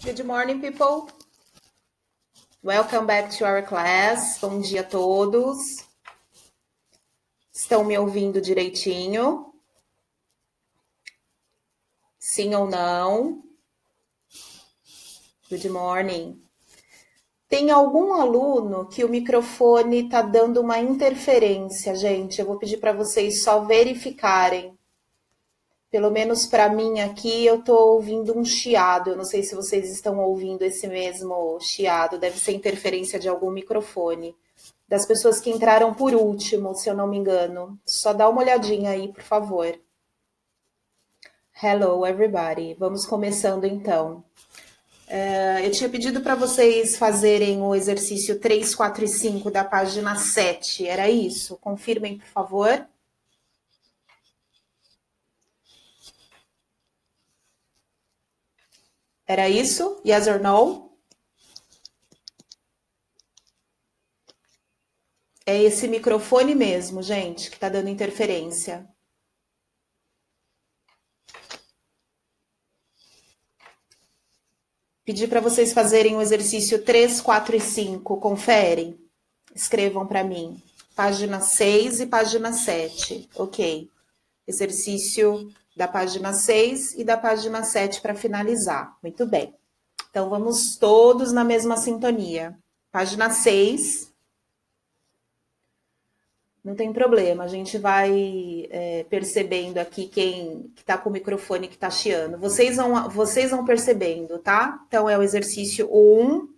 Good morning, people. Welcome back to our class. Bom dia a todos. Estão me ouvindo direitinho? Sim ou não? Good morning. Tem algum aluno que o microfone está dando uma interferência, gente? Eu vou pedir para vocês só verificarem. Pelo menos para mim aqui, eu estou ouvindo um chiado. Eu não sei se vocês estão ouvindo esse mesmo chiado. Deve ser interferência de algum microfone. Das pessoas que entraram por último, se eu não me engano. Só dá uma olhadinha aí, por favor. Hello, everybody. Vamos começando, então. Eu tinha pedido para vocês fazerem o exercício 3, 4 e 5 da página 7. Era isso? Confirmem, por favor. Era isso? Yes or no? É esse microfone mesmo, gente, que tá dando interferência. Pedi para vocês fazerem o exercício 3, 4 e 5. Conferem. Escrevam para mim. Página 6 e página 7. Ok. Exercício da página 6 e da página 7 para finalizar. Muito bem. Então, vamos todos na mesma sintonia. Página 6. Não tem problema, a gente vai percebendo aqui quem está com o microfone que está chiando. Vocês vão percebendo, tá? Então, é o exercício 1,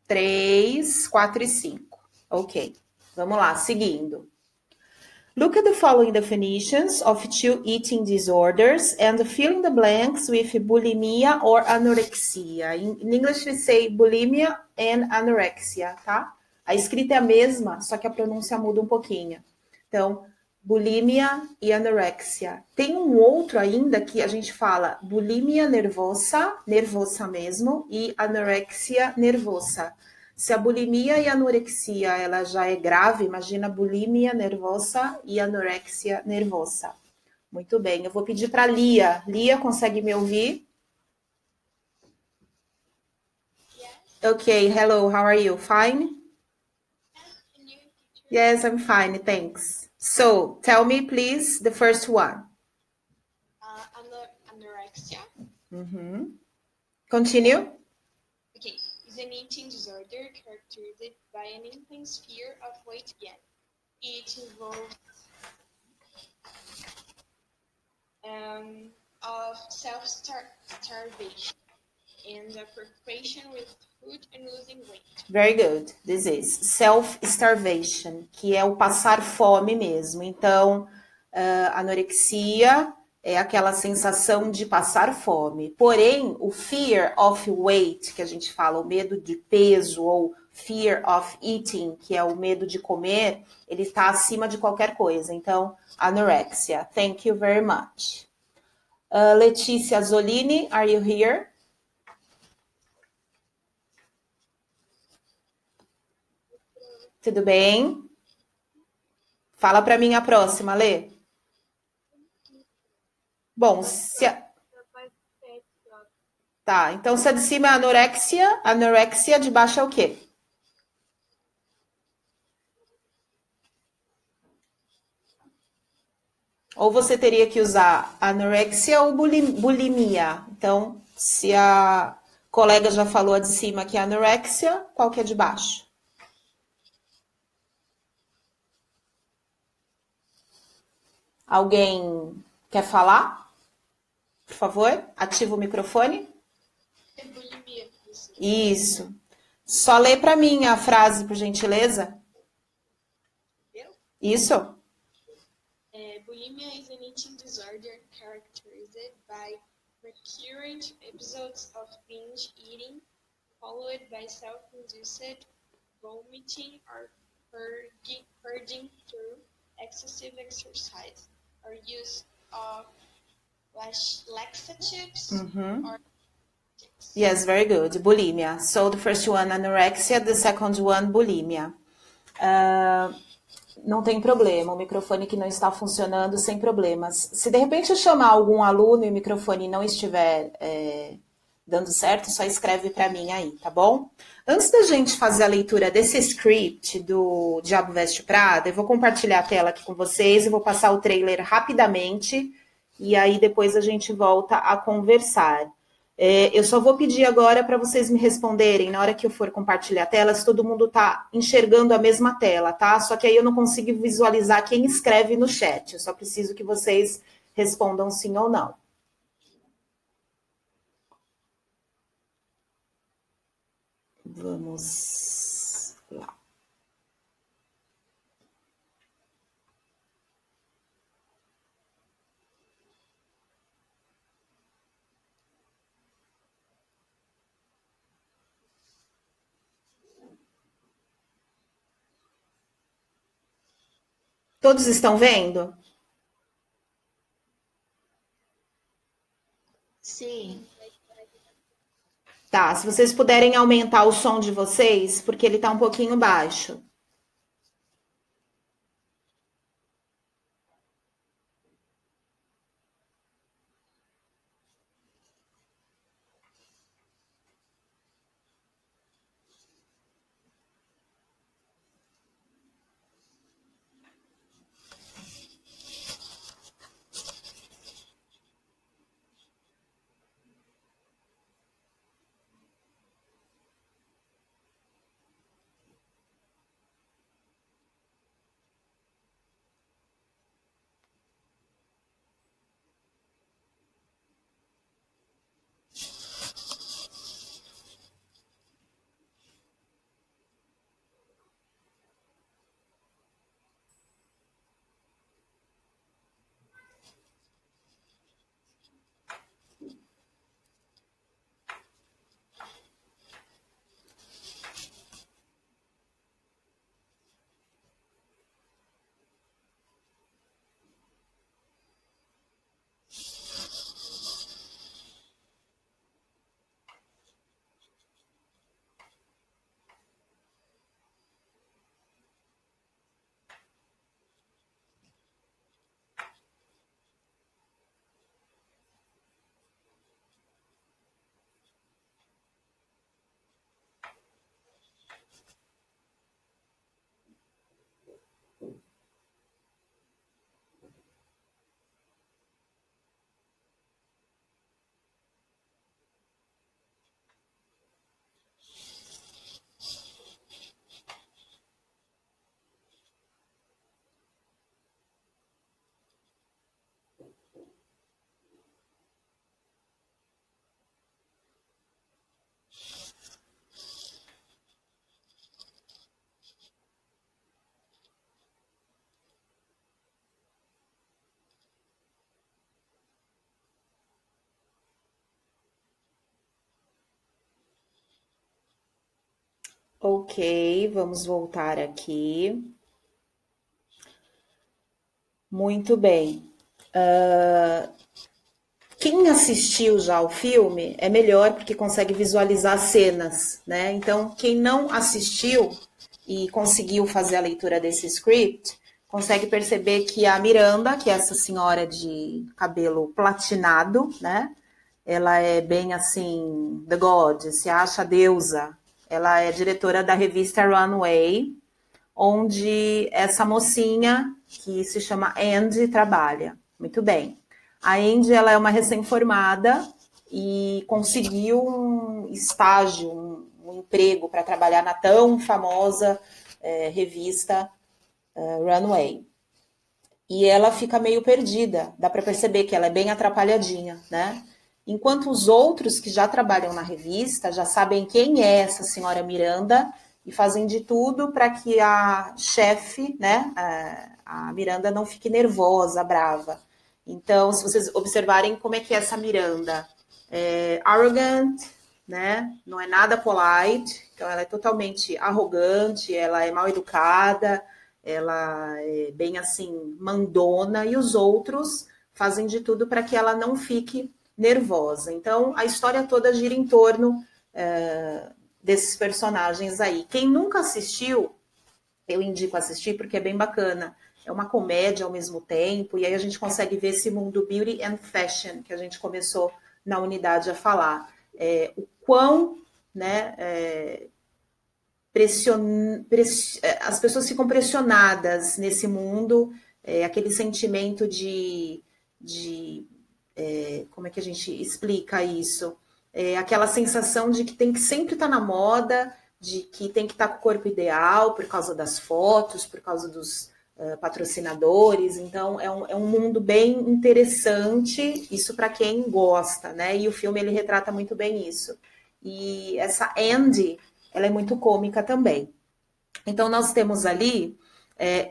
3, 4 e 5. Ok. Vamos lá, seguindo. Look at the following definitions of two eating disorders and fill in the blanks with bulimia or anorexia. In English, we say bulimia and anorexia, tá? A escrita é a mesma, só que a pronúncia muda um pouquinho. Então, bulimia e anorexia. Tem um outro ainda que a gente fala bulimia nervosa, nervosa mesmo, e anorexia nervosa. Se a bulimia e a anorexia ela já é grave, imagina bulimia nervosa e anorexia nervosa. Muito bem, eu vou pedir para Lia. Lia, consegue me ouvir? Yes. Ok, hello, how are you? Fine? Yes, I'm fine, thanks. So, tell me, please, the first one. Anorexia. Continue. Okay, is an eating disorder characterized by an intense fear of weight gain. It involves of self-starvation and a preoccupation with food and losing weight. Very good. This is self-starvation, que é o passar fome mesmo. Então, anorexia é aquela sensação de passar fome. Porém, o fear of weight, que a gente fala, o medo de peso, ou fear of eating, que é o medo de comer, ele está acima de qualquer coisa. Então, anorexia. Thank you very much. Letícia Zolini, are you here? Tudo bem? Fala para mim a próxima, Lê. Bom, Tá, então se a de cima é anorexia de baixo é o quê? Ou você teria que usar anorexia ou bulimia. Então, se a colega já falou a de cima que é anorexia, qual que é de baixo? Alguém quer falar? Por favor, ativa o microfone. É bulimia. Isso. Só lê para mim a frase, por gentileza. Eu? Isso. Bulimia is an eating disorder characterized by recurrent episodes of binge eating, followed by self-induced vomiting or purging through excessive exercise, or use of laxatives or Yes, very good. Bulimia. So the first one, anorexia. The second one, bulimia. Não tem problema, o microfone que não está funcionando, sem problemas. Se de repente eu chamar algum aluno e o microfone não estiver dando certo, só escreve para mim aí, tá bom? Antes da gente fazer a leitura desse script do Diabo Veste Prada, eu vou compartilhar a tela aqui com vocês e vou passar o trailer rapidamente e aí depois a gente volta a conversar. Eu só vou pedir agora para vocês me responderem na hora que eu for compartilhar a tela, se todo mundo está enxergando a mesma tela, tá? Só que aí eu não consigo visualizar quem escreve no chat, eu só preciso que vocês respondam sim ou não. Vamos lá. Todos estão vendo? Sim. Tá, se vocês puderem aumentar o som de vocês, porque ele tá um pouquinho baixo. Ok, vamos voltar aqui. Muito bem. Quem assistiu já o filme é melhor porque consegue visualizar cenas, né? Então, quem não assistiu e conseguiu fazer a leitura desse script, consegue perceber que a Miranda, que é essa senhora de cabelo platinado, né? Ela é bem assim, the God, se acha deusa. Ela é diretora da revista Runway, onde essa mocinha, que se chama Andy, trabalha. Muito bem. A Andy, ela é uma recém-formada e conseguiu um estágio, um emprego para trabalhar na tão famosa revista Runway. E ela fica meio perdida, dá para perceber que ela é bem atrapalhadinha, né? Enquanto os outros que já trabalham na revista já sabem quem é essa senhora Miranda e fazem de tudo para que a chefe, né, a Miranda não fique nervosa, brava. Então, se vocês observarem como é que é essa Miranda, arrogant, né, não é nada polite, então ela é totalmente arrogante, ela é mal educada, ela é bem assim, mandona, e os outros fazem de tudo para que ela não fique nervosa. Então, a história toda gira em torno desses personagens aí. Quem nunca assistiu, eu indico assistir porque é bem bacana. É uma comédia ao mesmo tempo, e aí a gente consegue ver esse mundo beauty and fashion que a gente começou na unidade a falar. o quão, né, as pessoas ficam pressionadas nesse mundo, aquele sentimento como é que a gente explica isso? Aquela sensação de que tem que sempre estar na moda, de que tem que estar com o corpo ideal por causa das fotos, por causa dos patrocinadores. Então, é um mundo bem interessante, isso para quem gosta, né? E o filme, ele retrata muito bem isso. E essa Andy, ela é muito cômica também. Então, nós temos ali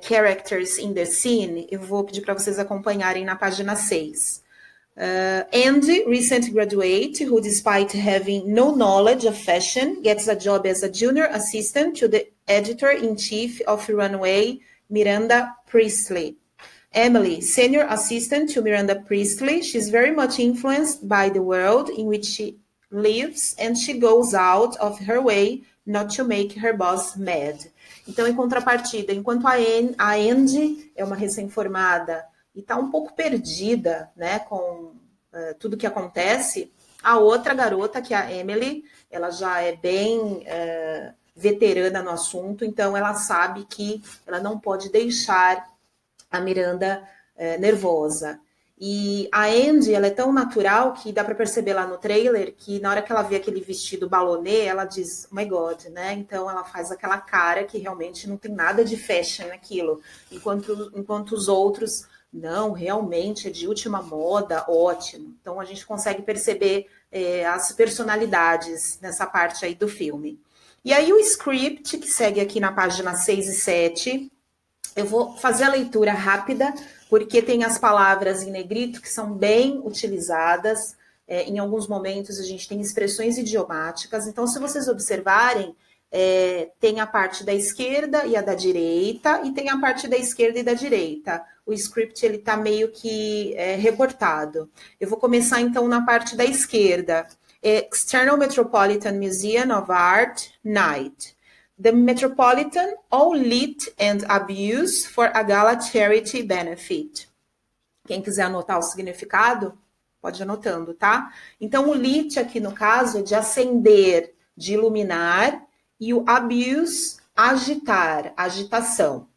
characters in the scene. Eu vou pedir para vocês acompanharem na página 6. Andy, recent graduate, who despite having no knowledge of fashion, gets a job as a junior assistant to the editor-in-chief of Runway, Miranda Priestley. Emily, senior assistant to Miranda Priestley. She's very much influenced by the world in which she lives, and she goes out of her way not to make her boss mad. Então, em contrapartida, enquanto a Andy é uma recém-formada e está um pouco perdida, né, com tudo que acontece, a outra garota, que é a Emily, ela já é bem veterana no assunto, então ela sabe que ela não pode deixar a Miranda nervosa. E a Andy, ela é tão natural que dá para perceber lá no trailer que na hora que ela vê aquele vestido balonê, ela diz, oh my God, né? Então ela faz aquela cara que realmente não tem nada de fashion naquilo, enquanto os outros, não, realmente é de última moda, ótimo. Então a gente consegue perceber as personalidades nessa parte aí do filme. E aí o script, que segue aqui na página 6 e 7, eu vou fazer a leitura rápida, porque tem as palavras em negrito que são bem utilizadas. Em alguns momentos a gente tem expressões idiomáticas. Então, se vocês observarem, tem a parte da esquerda e a da direita, e tem a parte da esquerda e da direita. O script ele está meio que recortado. Eu vou começar então na parte da esquerda. External Metropolitan Museum of Art, Night. The Metropolitan all lit and abused for a gala charity benefit. Quem quiser anotar o significado, pode ir anotando, tá? Então, o lit aqui no caso é de acender, de iluminar, e o abuse, agitar, agitação.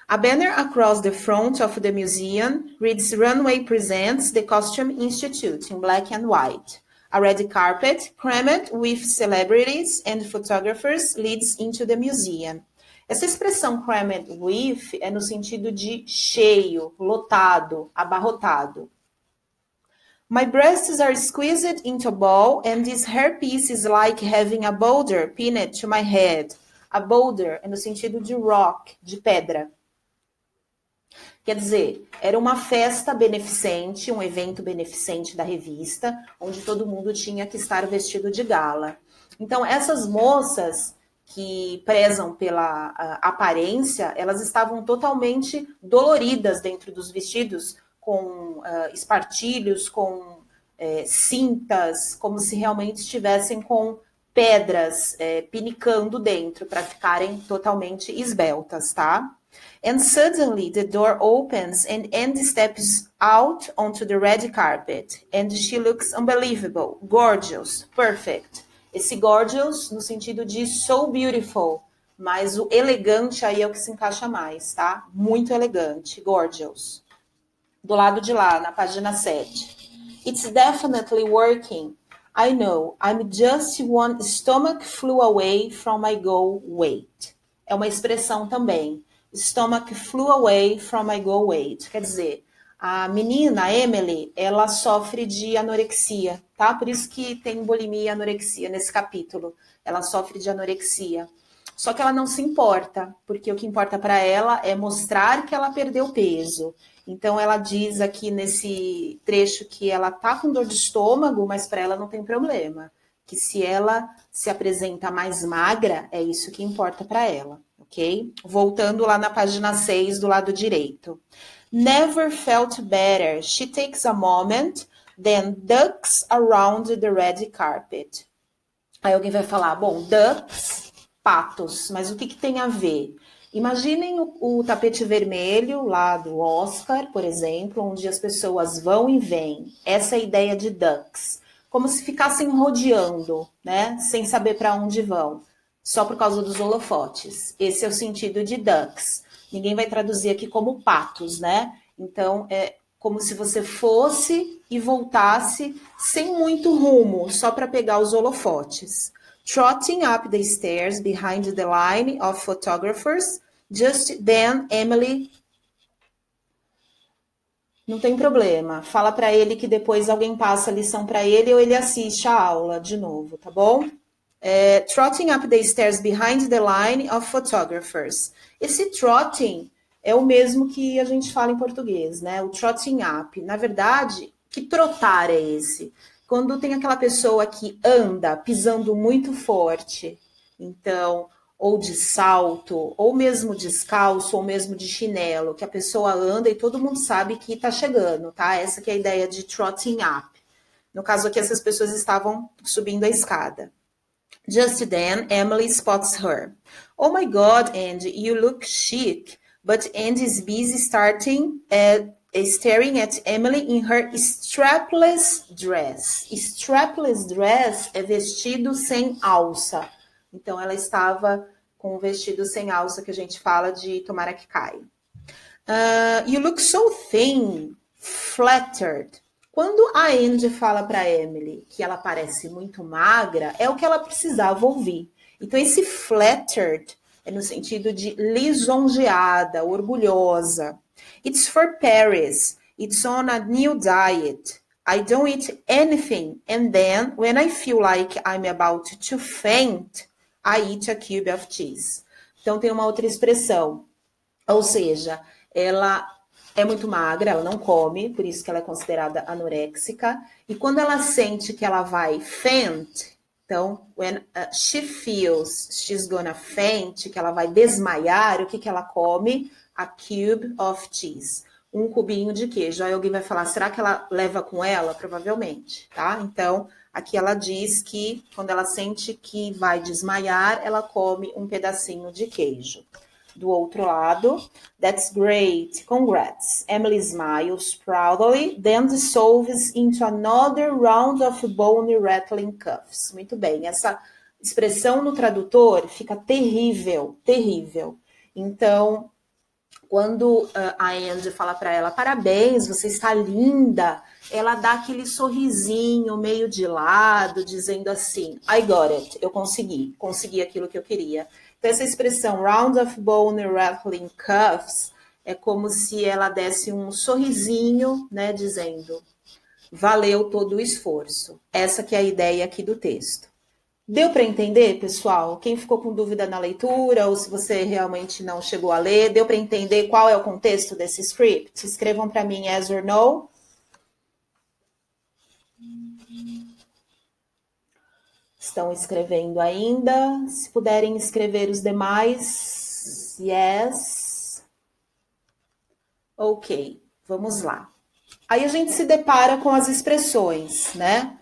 A banner across the front of the museum reads Runway Presents the Costume Institute in black and white. A red carpet, crammed with celebrities and photographers, leads into the museum. Essa expressão crammed with é no sentido de cheio, lotado, abarrotado. My breasts are squeezed into a ball, and this hairpiece is like having a boulder pinned to my head. A boulder é no sentido de rock, de pedra. Quer dizer, era uma festa beneficente, um evento beneficente da revista, onde todo mundo tinha que estar vestido de gala. Então, essas moças que prezam pela aparência, elas estavam totalmente doloridas dentro dos vestidos, com espartilhos, com cintas, como se realmente estivessem com pedras pinicando dentro, para ficarem totalmente esbeltas, tá? And suddenly the door opens and Andy steps out onto the red carpet. And she looks unbelievable, gorgeous, perfect. Esse gorgeous no sentido de so beautiful, mas o elegante aí é o que se encaixa mais, tá? Muito elegante, gorgeous. Do lado de lá, na página 7. It's definitely working. I know, I'm just one stomach flew away from my goal weight. É uma expressão também. Stomach flew away from my goal weight. Quer dizer, a menina, a Emily, ela sofre de anorexia, tá? Por isso que tem bulimia e anorexia nesse capítulo. Ela sofre de anorexia. Só que ela não se importa, porque o que importa para ela é mostrar que ela perdeu peso. Então, ela diz aqui nesse trecho que ela tá com dor de estômago, mas para ela não tem problema. Que se ela se apresenta mais magra, é isso que importa para ela, ok? Voltando lá na página 6, do lado direito. Never felt better. She takes a moment, then ducks around the red carpet. Aí alguém vai falar, bom, ducks, patos, mas o que tem a ver? Imaginem o tapete vermelho lá do Oscar, por exemplo, onde as pessoas vão e vêm. Essa é a ideia de ducks. como se ficassem rodeando, né? Sem saber para onde vão, só por causa dos holofotes. Esse é o sentido de ducks. Ninguém vai traduzir aqui como patos, né? Então, é como se você fosse e voltasse sem muito rumo, só para pegar os holofotes. Trotting up the stairs behind the line of photographers, just then Emily... Não tem problema. Fala para ele que depois alguém passa a lição para ele ou ele assiste a aula de novo, tá bom? Trotting up the stairs behind the line of photographers. Esse trotting é o mesmo que a gente fala em português, né? O trotting up. Na verdade, que trotar é esse? Quando tem aquela pessoa que anda pisando muito forte, então... ou de salto, ou mesmo descalço, ou mesmo de chinelo, que a pessoa anda e todo mundo sabe que tá chegando, tá? Essa que é a ideia de trotting up. No caso aqui, essas pessoas estavam subindo a escada. Just then, Emily spots her. Oh my God, Andy, you look chic. But Andy is busy staring at Emily in her strapless dress. Strapless dress é vestido sem alça. Então, ela estava com um vestido sem alça, que a gente fala de tomara que caia. You look so thin, flattered. Quando a Andy fala para Emily que ela parece muito magra, é o que ela precisava ouvir. Então, esse flattered é no sentido de lisonjeada, orgulhosa. It's for Paris. It's on a new diet. I don't eat anything. And then, when I feel like I'm about to faint, I eat a cube of cheese. Então, tem uma outra expressão. Ou seja, ela é muito magra, ela não come, por isso que ela é considerada anoréxica. E quando ela sente que ela vai faint, então, when she feels she's gonna faint, que ela vai desmaiar, o que que ela come? A cube of cheese. Um cubinho de queijo. Aí alguém vai falar, será que ela leva com ela? Provavelmente, tá? Então, aqui ela diz que quando ela sente que vai desmaiar, ela come um pedacinho de queijo. Do outro lado, that's great, congrats. Emily smiles proudly, then dissolves into another round of bone rattling cuffs. Muito bem, essa expressão no tradutor fica terrível, terrível. Então, quando a Andy fala para ela, parabéns, você está linda, ela dá aquele sorrisinho meio de lado, dizendo assim, I got it, eu consegui aquilo que eu queria. Então, essa expressão, round of bone rattling cuffs, é como se ela desse um sorrisinho, né, dizendo, valeu todo o esforço. Essa que é a ideia aqui do texto. Deu para entender, pessoal? Quem ficou com dúvida na leitura, ou se você realmente não chegou a ler, deu para entender qual é o contexto desse script? Escrevam para mim yes or no. Estão escrevendo ainda? Se puderem escrever os demais, yes. Ok, vamos lá. Aí a gente se depara com as expressões, né?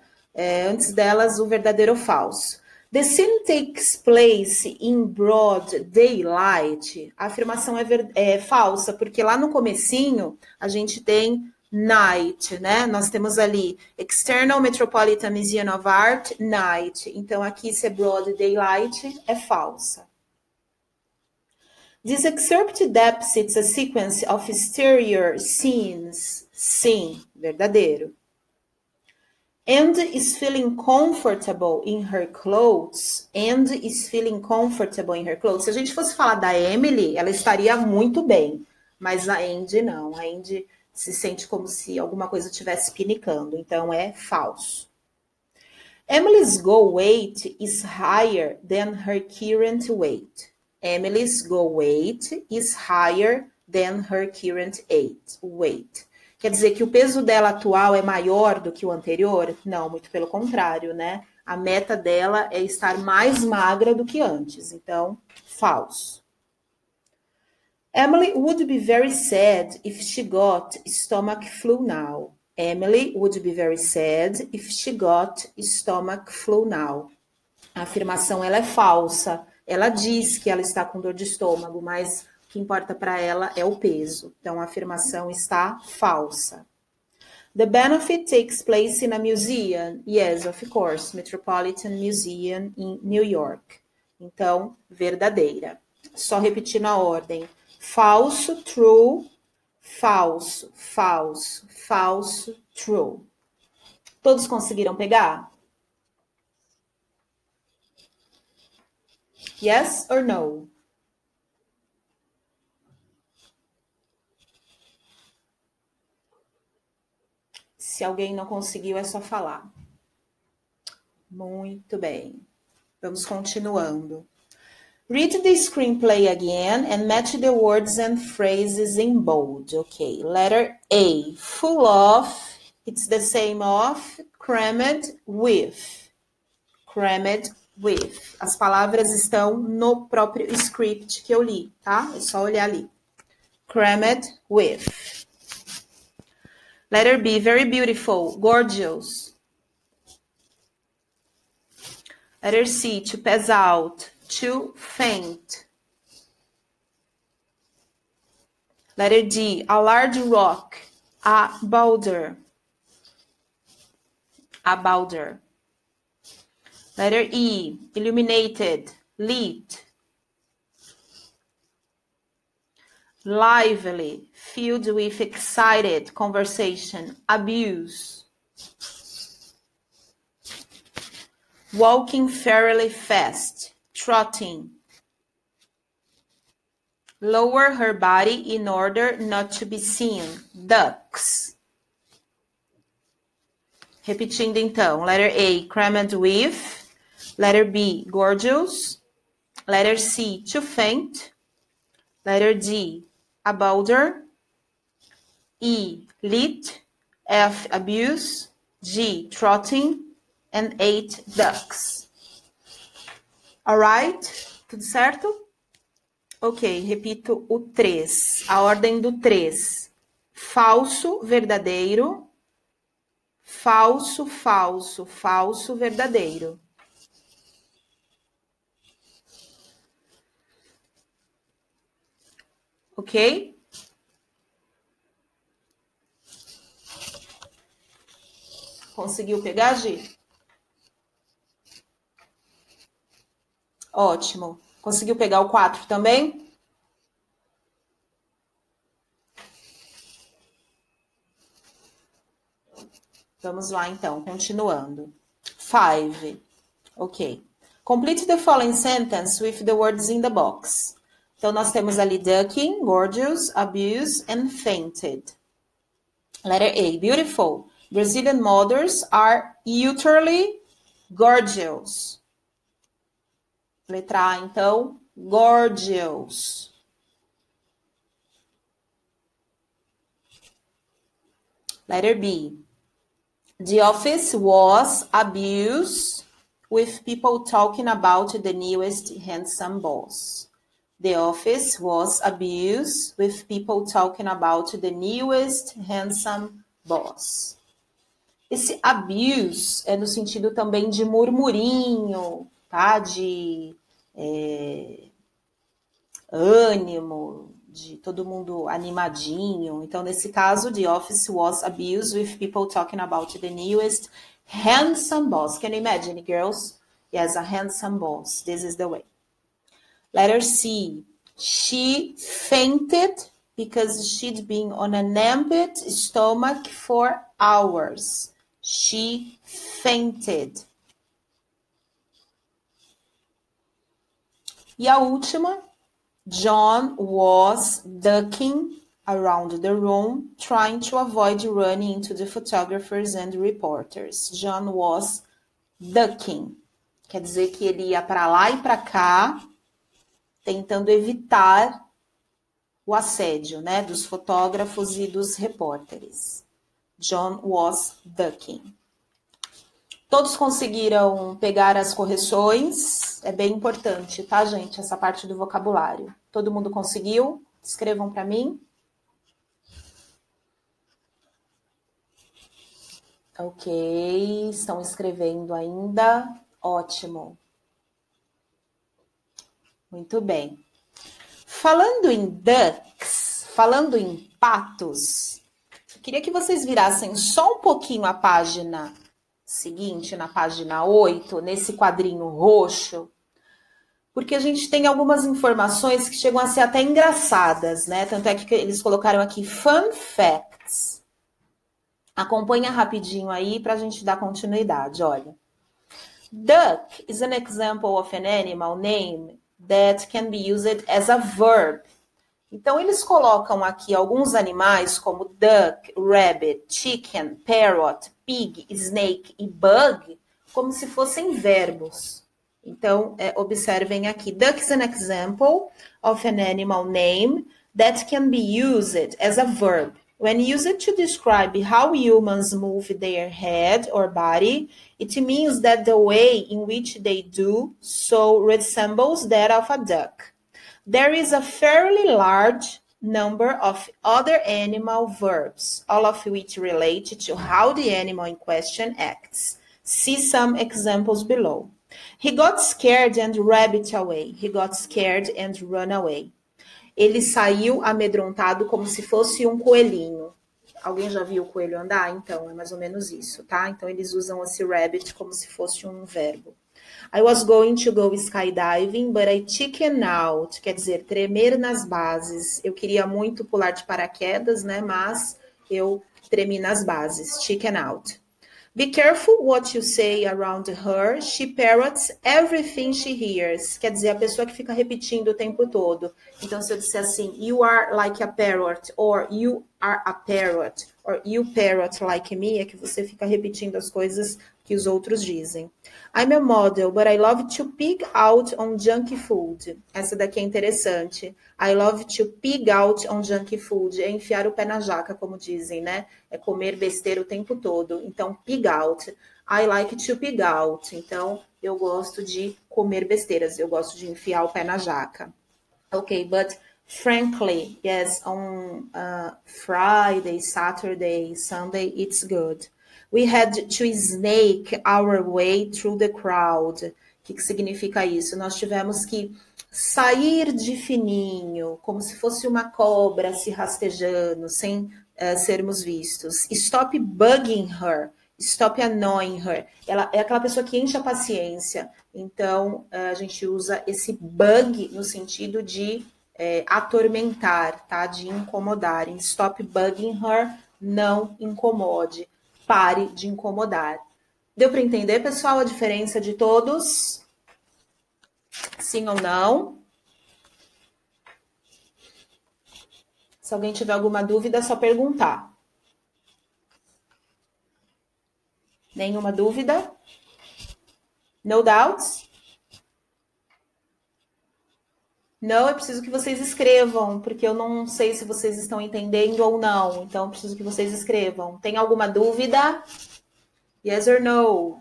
Antes delas, o verdadeiro ou falso. The scene takes place in broad daylight. A afirmação é falsa, porque lá no comecinho a gente tem night, né? Nós temos ali External Metropolitan Museum of Art, night. Então aqui se é broad daylight, é falsa. This excerpt depicts a sequence of exterior scenes. Sim, verdadeiro. And is feeling comfortable in her clothes. And is feeling comfortable in her clothes. Se a gente fosse falar da Emily, ela estaria muito bem. Mas a Andy não. A Andy se sente como se alguma coisa estivesse pinicando. Então, é falso. Emily's goal weight is higher than her current weight. Emily's goal weight is higher than her current weight. Quer dizer que o peso dela atual é maior do que o anterior? Não, muito pelo contrário, né? A meta dela é estar mais magra do que antes. Então, falso. Emily would be very sad if she got stomach flu now. Emily would be very sad if she got stomach flu now. A afirmação ela é falsa. Ela diz que ela está com dor de estômago, mas o que importa para ela é o peso. Então, a afirmação está falsa. The benefit takes place in a museum. Yes, of course. Metropolitan Museum in New York. Então, verdadeira. Só repetindo a ordem. Falso, true. Falso, falso, falso, true. Todos conseguiram pegar? Yes or no? Se alguém não conseguiu, é só falar. Muito bem. Vamos continuando. Read the screenplay again and match the words and phrases in bold. Okay, letter A. Full of, it's the same of, crammed with. Crammed with. As palavras estão no próprio script que eu li, tá? É só olhar ali. Crammed with. Letter B, very beautiful, gorgeous. Letter C, to pass out, to faint. Letter D, a large rock, a boulder. A boulder. Letter E, illuminated, lit. Lively, filled with excited conversation, abuse. Walking fairly fast, trotting. Lower her body in order not to be seen, ducks. Repetindo então, letter A, crammed with. Letter B, gorgeous. Letter C, to faint. Letter D, a boulder. E, lit. F, abuse. G, trotting. And 8 ducks. Alright? Tudo certo? Ok, repito o 3. A ordem do 3. Falso, verdadeiro. Falso, falso, falso, verdadeiro. Ok? Conseguiu pegar, Gi? Ótimo. Conseguiu pegar o 4 também? Vamos lá, então, continuando. 5. Ok. Complete the following sentence with the words in the box. Então, nós temos ali ducking, gorgeous, abuse, and fainted. Letter A, beautiful. Brazilian mothers are utterly gorgeous. Letra A, então, gorgeous. Letter B. The office was abused with people talking about the newest handsome boss. The office was abused with people talking about the newest handsome boss. Esse abuse é no sentido também de murmurinho, tá? De ânimo, de todo mundo animadinho. Então, nesse caso, the office was abused with people talking about the newest handsome boss. Can you imagine, girls? Yes, a handsome boss. This is the way. Letter C. She fainted because she'd been on an empty stomach for hours. She fainted. E a última, John was ducking around the room, trying to avoid running into the photographers and reporters. John was ducking. Quer dizer que ele ia para lá e para cá, tentando evitar o assédio, né, dos fotógrafos e dos repórteres. John was ducking. Todos conseguiram pegar as correções? É bem importante, tá, gente? Essa parte do vocabulário. Todo mundo conseguiu? Escrevam para mim. Ok, estão escrevendo ainda. Ótimo. Muito bem. Falando em ducks, falando em patos, Queria que vocês virassem só um pouquinho a página seguinte, na página 8, nesse quadrinho roxo, porque a gente tem algumas informações que chegam a ser até engraçadas, né? Tanto é que eles colocaram aqui fun facts. Acompanha rapidinho aí para a gente dar continuidade, olha. Duck is an example of an animal name that can be used as a verb. Então, eles colocam aqui alguns animais como duck, rabbit, chicken, parrot, pig, snake e bug como se fossem verbos. Então, observem aqui. Duck is an example of an animal name that can be used as a verb. When used to describe how humans move their head or body, it means that the way in which they do so resembles that of a duck. There is a fairly large number of other animal verbs, all of which relate to how the animal in question acts. See some examples below. He got scared and rabbit away. He got scared and run away. Ele saiu amedrontado como se fosse um coelhinho. Alguém já viu o coelho andar? Então, é mais ou menos isso, tá? Então, eles usam esse rabbit como se fosse um verbo. I was going to go skydiving, but I chickened out. Quer dizer, tremer nas bases. Eu queria muito pular de paraquedas, né? Mas eu tremi nas bases. Chicken out. Be careful what you say around her. She parrots everything she hears. Quer dizer, a pessoa que fica repetindo o tempo todo. Então, se eu disser assim, you are like a parrot, or you are a parrot, or you parrot like me, é que você fica repetindo as coisas que os outros dizem. I'm a model, but I love to pig out on junk food. Essa daqui é interessante. I love to pig out on junk food. É enfiar o pé na jaca, como dizem, né? É comer besteira o tempo todo. Então, pig out. I like to pig out. Então, eu gosto de comer besteiras. Eu gosto de enfiar o pé na jaca. Okay, but frankly, yes, on Friday, Saturday, Sunday, it's good. We had to snake our way through the crowd. O que significa isso? Nós tivemos que sair de fininho, como se fosse uma cobra se rastejando, sem sermos vistos. Stop bugging her. Stop annoying her. Ela é aquela pessoa que enche a paciência. Então, a gente usa esse bug no sentido de atormentar, tá? De incomodar. Stop bugging her, não incomode. Pare de incomodar. Deu para entender, pessoal, a diferença de todos? Sim ou não? Se alguém tiver alguma dúvida, é só perguntar. Nenhuma dúvida? No doubts? Não, eu preciso que vocês escrevam, porque eu não sei se vocês estão entendendo ou não. Então, eu preciso que vocês escrevam. Tem alguma dúvida? Yes or no?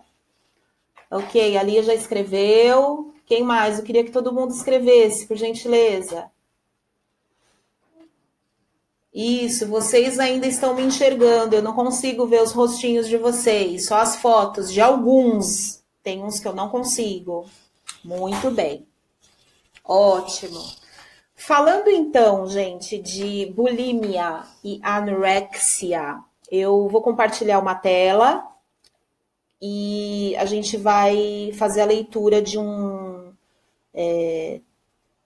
Ok, a Lia já escreveu. Quem mais? Eu queria que todo mundo escrevesse, por gentileza. Isso, vocês ainda estão me enxergando. Eu não consigo ver os rostinhos de vocês, só as fotos de alguns. Tem uns que eu não consigo. Muito bem. Ótimo. Falando então, gente, de bulimia e anorexia, eu vou compartilhar uma tela e a gente vai fazer a leitura de um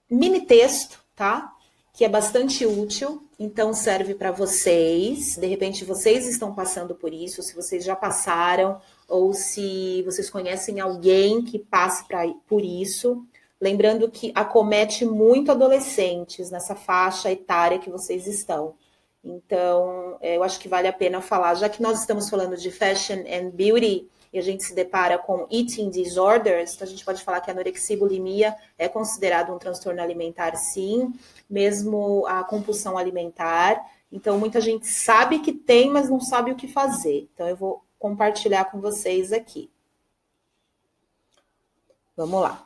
mini texto, tá? Que é bastante útil, então serve para vocês. De repente vocês estão passando por isso, se vocês já passaram, ou se vocês conhecem alguém que passe por isso. Lembrando que acomete muito adolescentes nessa faixa etária que vocês estão. Então, eu acho que vale a pena falar, já que nós estamos falando de fashion and beauty, e a gente se depara com eating disorders, então a gente pode falar que a anorexia e bulimia é considerado um transtorno alimentar, sim, mesmo a compulsão alimentar. Então, muita gente sabe que tem, mas não sabe o que fazer. Então, eu vou compartilhar com vocês aqui. Vamos lá.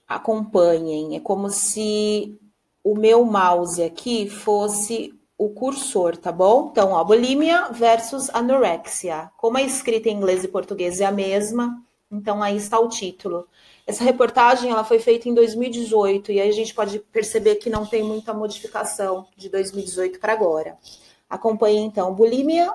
Acompanhem, é como se o meu mouse aqui fosse o cursor, tá bom? Então, ó, bulimia versus anorexia. Como a escrita em inglês e português é a mesma, então aí está o título. Essa reportagem ela foi feita em 2018 e aí a gente pode perceber que não tem muita modificação de 2018 para agora. Acompanhe, então, bulimia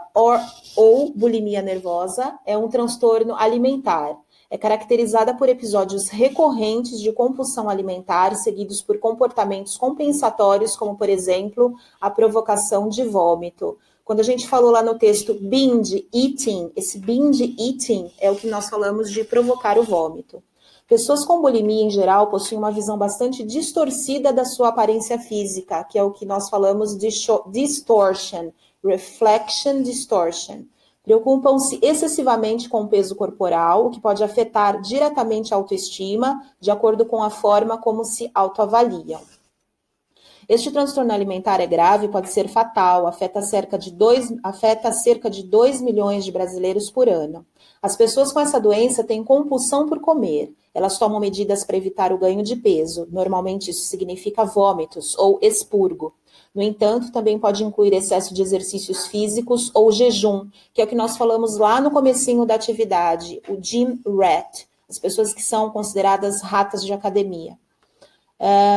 ou bulimia nervosa é um transtorno alimentar. É caracterizada por episódios recorrentes de compulsão alimentar, seguidos por comportamentos compensatórios, como, por exemplo, a provocação de vômito. Quando a gente falou lá no texto binge eating, esse binge eating é o que nós falamos de provocar o vômito. Pessoas com bulimia, em geral, possuem uma visão bastante distorcida da sua aparência física, que é o que nós falamos de distortion, reflection distortion. Preocupam-se excessivamente com o peso corporal, o que pode afetar diretamente a autoestima, de acordo com a forma como se autoavaliam. Este transtorno alimentar é grave e pode ser fatal, afeta cerca de 2 milhões de brasileiros por ano. As pessoas com essa doença têm compulsão por comer. Elas tomam medidas para evitar o ganho de peso. Normalmente isso significa vômitos ou expurgo. No entanto, também pode incluir excesso de exercícios físicos ou jejum, que é o que nós falamos lá no comecinho da atividade, o gym rat, as pessoas que são consideradas ratas de academia.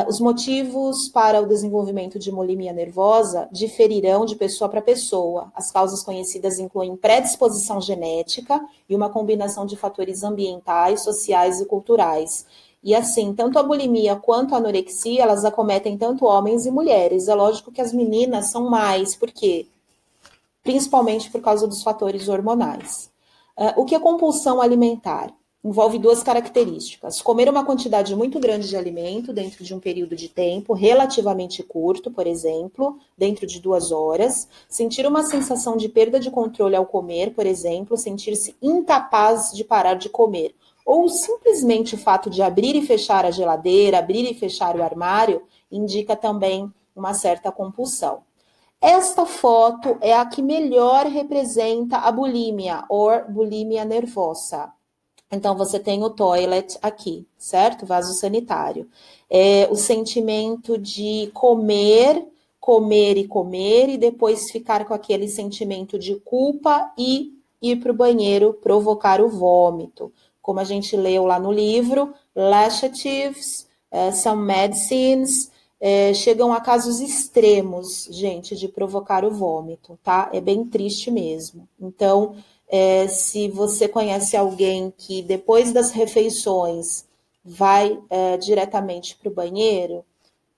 Os motivos para o desenvolvimento de bulimia nervosa diferirão de pessoa para pessoa. As causas conhecidas incluem predisposição genética e uma combinação de fatores ambientais, sociais e culturais. E assim, tanto a bulimia quanto a anorexia, elas acometem tanto homens e mulheres. É lógico que as meninas são mais, por quê? Principalmente por causa dos fatores hormonais. O que é compulsão alimentar? Envolve duas características: comer uma quantidade muito grande de alimento dentro de um período de tempo relativamente curto, por exemplo, dentro de 2 horas, sentir uma sensação de perda de controle ao comer, por exemplo, sentir-se incapaz de parar de comer, ou simplesmente o fato de abrir e fechar a geladeira, abrir e fechar o armário, indica também uma certa compulsão. Esta foto é a que melhor representa a bulimia, ou bulimia nervosa. Então, você tem o toilet aqui, certo? Vaso sanitário. O sentimento de comer, comer e comer, e depois ficar com aquele sentimento de culpa e ir para o banheiro, provocar o vômito. Como a gente leu lá no livro, laxatives, some medicines, chegam a casos extremos, gente, de provocar o vômito, tá? É bem triste mesmo. Então, se você conhece alguém que depois das refeições vai diretamente para o banheiro,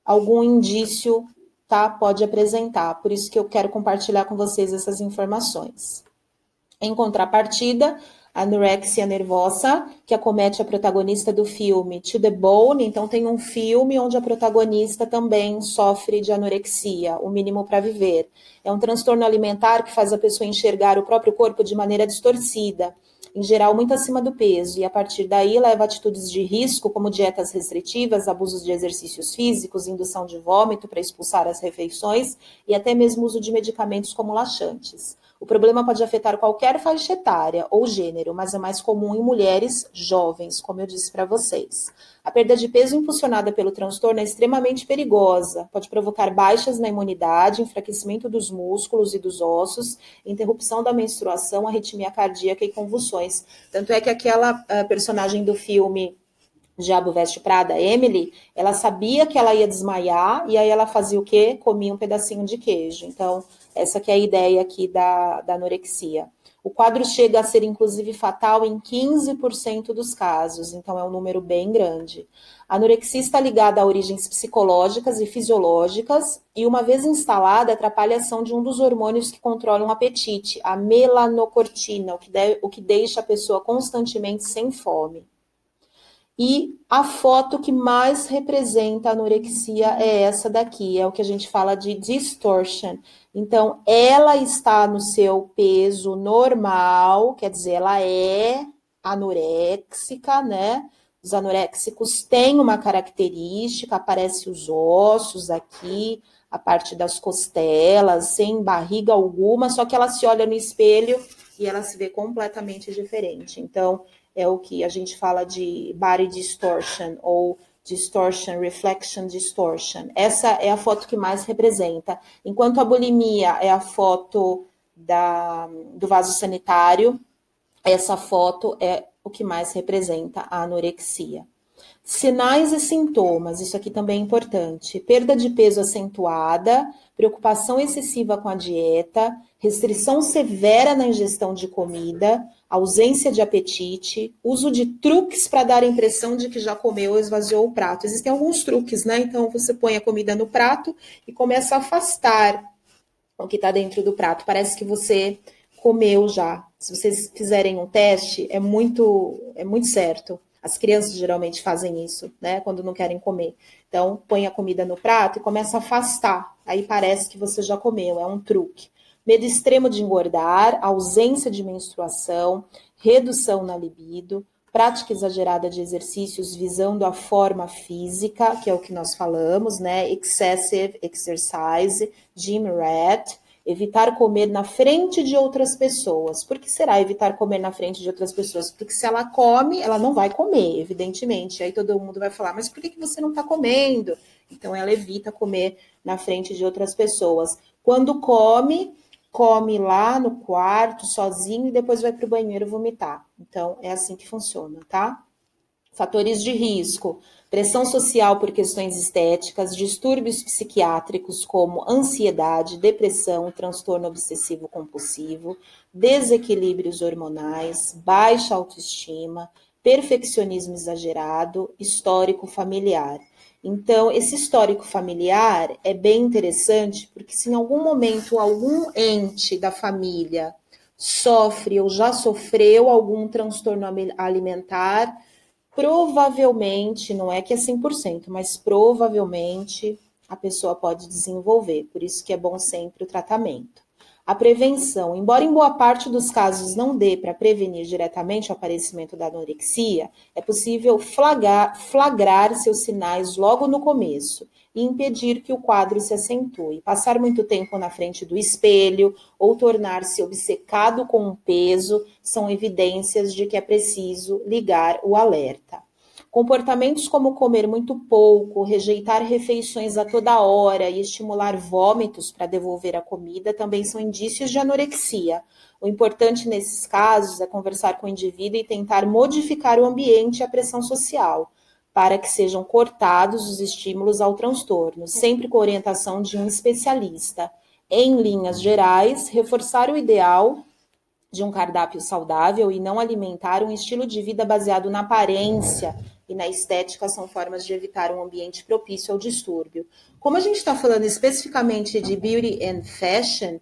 algum indício, tá, pode apresentar. Por isso que eu quero compartilhar com vocês essas informações. Em contrapartida, a anorexia nervosa, que acomete a protagonista do filme To the Bone. Então tem um filme onde a protagonista também sofre de anorexia, o mínimo para viver. É um transtorno alimentar que faz a pessoa enxergar o próprio corpo de maneira distorcida, em geral muito acima do peso, e a partir daí leva a atitudes de risco, como dietas restritivas, abusos de exercícios físicos, indução de vômito para expulsar as refeições e até mesmo uso de medicamentos como laxantes. O problema pode afetar qualquer faixa etária ou gênero, mas é mais comum em mulheres jovens, como eu disse para vocês. A perda de peso impulsionada pelo transtorno é extremamente perigosa, pode provocar baixas na imunidade, enfraquecimento dos músculos e dos ossos, interrupção da menstruação, arritmia cardíaca e convulsões. Tanto é que aquela personagem do filme Diabo Veste Prada, Emily, ela sabia que ela ia desmaiar e aí ela fazia o quê? Comia um pedacinho de queijo. Então, essa que é a ideia aqui da anorexia. O quadro chega a ser, inclusive, fatal em 15% dos casos, então é um número bem grande. A anorexia está ligada a origens psicológicas e fisiológicas e, uma vez instalada, atrapalha a ação de um dos hormônios que controlam o apetite, a melanocortina, o que deixa a pessoa constantemente sem fome. E a foto que mais representa a anorexia é essa daqui, é o que a gente fala de distortion. Então, ela está no seu peso normal, quer dizer, ela é anoréxica, né? Os anoréxicos têm uma característica, aparecem os ossos aqui, a parte das costelas, sem barriga alguma, só que ela se olha no espelho e ela se vê completamente diferente. Então, é o que a gente fala de body distortion ou distortion, reflection distortion. Essa é a foto que mais representa. Enquanto a bulimia é a foto do vaso sanitário, essa foto é o que mais representa a anorexia. Sinais e sintomas, isso aqui também é importante. Perda de peso acentuada, preocupação excessiva com a dieta, restrição severa na ingestão de comida, ausência de apetite, uso de truques para dar a impressão de que já comeu ou esvaziou o prato. Existem alguns truques, né? Então você põe a comida no prato e começa a afastar o que está dentro do prato. Parece que você comeu já. Se vocês fizerem um teste, é muito certo. As crianças geralmente fazem isso, né? Quando não querem comer. Então, põe a comida no prato e começa a afastar. Aí parece que você já comeu, é um truque. Medo extremo de engordar, ausência de menstruação, redução na libido, prática exagerada de exercícios visando a forma física, que é o que nós falamos, né? Excessive exercise, gym rat, evitar comer na frente de outras pessoas. Por que será evitar comer na frente de outras pessoas? Porque se ela come, ela não vai comer, evidentemente. Aí todo mundo vai falar, mas por que você não está comendo? Então ela evita comer na frente de outras pessoas. Quando come lá no quarto, sozinho, e depois vai para o banheiro vomitar. Então é assim que funciona, tá? Fatores de risco: pressão social por questões estéticas, distúrbios psiquiátricos como ansiedade, depressão, transtorno obsessivo-compulsivo, desequilíbrios hormonais, baixa autoestima, perfeccionismo exagerado, histórico familiar. Então, esse histórico familiar é bem interessante, porque se em algum momento algum ente da família sofre ou já sofreu algum transtorno alimentar, provavelmente, não é que é 100%, mas provavelmente a pessoa pode desenvolver. Por isso que é bom sempre o tratamento. A prevenção, embora em boa parte dos casos não dê para prevenir diretamente o aparecimento da anorexia, é possível flagrar seus sinais logo no começo e impedir que o quadro se acentue. Passar muito tempo na frente do espelho ou tornar-se obcecado com o peso são evidências de que é preciso ligar o alerta. Comportamentos como comer muito pouco, rejeitar refeições a toda hora e estimular vômitos para devolver a comida também são indícios de anorexia. O importante nesses casos é conversar com o indivíduo e tentar modificar o ambiente e a pressão social, para que sejam cortados os estímulos ao transtorno, sempre com orientação de um especialista. Em linhas gerais, reforçar o ideal de um cardápio saudável e não alimentar um estilo de vida baseado na aparência e na estética são formas de evitar um ambiente propício ao distúrbio. Como a gente está falando especificamente de beauty and fashion,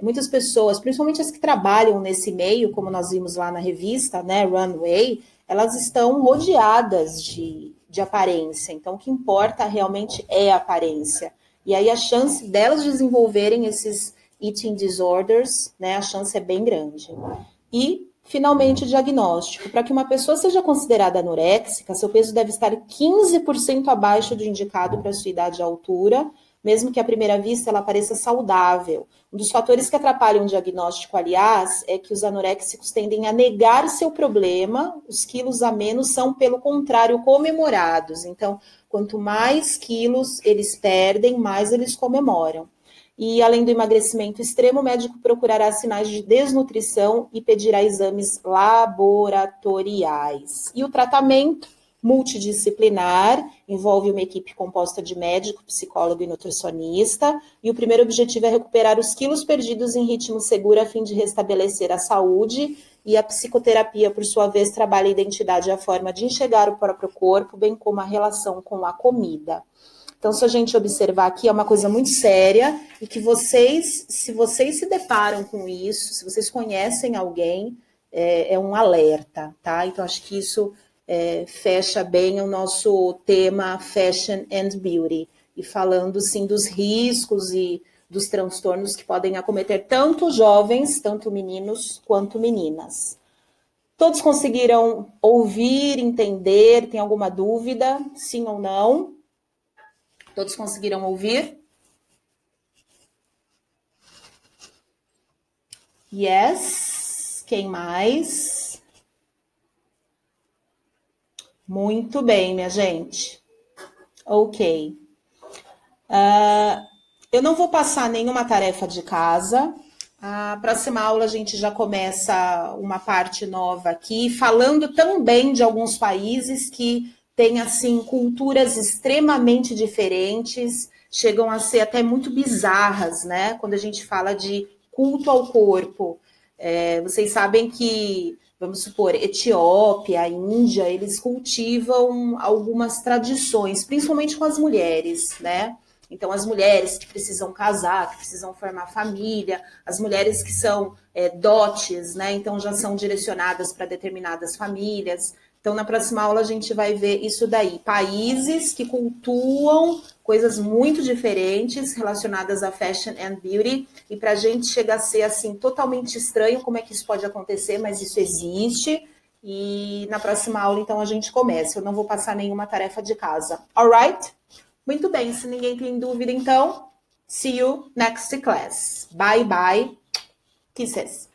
muitas pessoas, principalmente as que trabalham nesse meio, como nós vimos lá na revista, né, Runway, elas estão rodeadas de aparência. Então, o que importa realmente é a aparência. E aí a chance delas desenvolverem esses eating disorders, né, a chance é bem grande. E, finalmente, o diagnóstico. Para que uma pessoa seja considerada anoréxica, seu peso deve estar 15% abaixo do indicado para a sua idade e altura, mesmo que à primeira vista ela pareça saudável. Um dos fatores que atrapalham o diagnóstico, aliás, é que os anoréxicos tendem a negar seu problema, os quilos a menos são, pelo contrário, comemorados. Então, quanto mais quilos eles perdem, mais eles comemoram. E, além do emagrecimento extremo, o médico procurará sinais de desnutrição e pedirá exames laboratoriais. E o tratamento multidisciplinar envolve uma equipe composta de médico, psicólogo e nutricionista. E o primeiro objetivo é recuperar os quilos perdidos em ritmo seguro a fim de restabelecer a saúde. E a psicoterapia, por sua vez, trabalha a identidade e a forma de enxergar o próprio corpo, bem como a relação com a comida. Então, se a gente observar aqui, é uma coisa muito séria e que vocês, se vocês se deparam com isso, se vocês conhecem alguém, é um alerta, tá? Então, acho que isso fecha bem o nosso tema Fashion and Beauty. E falando, sim, dos riscos e dos transtornos que podem acometer tanto jovens, tanto meninos quanto meninas. Todos conseguiram ouvir, entender? Tem alguma dúvida? Sim ou não? Todos conseguiram ouvir? Yes. Quem mais? Muito bem, minha gente. Ok. Eu não vou passar nenhuma tarefa de casa. A próxima aula a gente já começa uma parte nova aqui, falando também de alguns países que têm, assim, culturas extremamente diferentes, chegam a ser até muito bizarras, né? Quando a gente fala de culto ao corpo. Vocês sabem que, vamos supor, Etiópia, Índia, eles cultivam algumas tradições, principalmente com as mulheres, né? Então, as mulheres que precisam casar, que precisam formar família, as mulheres que são dotes, né? Então, já são direcionadas para determinadas famílias. Então, na próxima aula, a gente vai ver isso daí. Países que cultuam coisas muito diferentes relacionadas a fashion and beauty. E para a gente chega a ser, assim, totalmente estranho como é que isso pode acontecer, mas isso existe. E na próxima aula, então, a gente começa. Eu não vou passar nenhuma tarefa de casa. Alright? Muito bem, se ninguém tem dúvida, então, see you next class. Bye, bye. Kisses.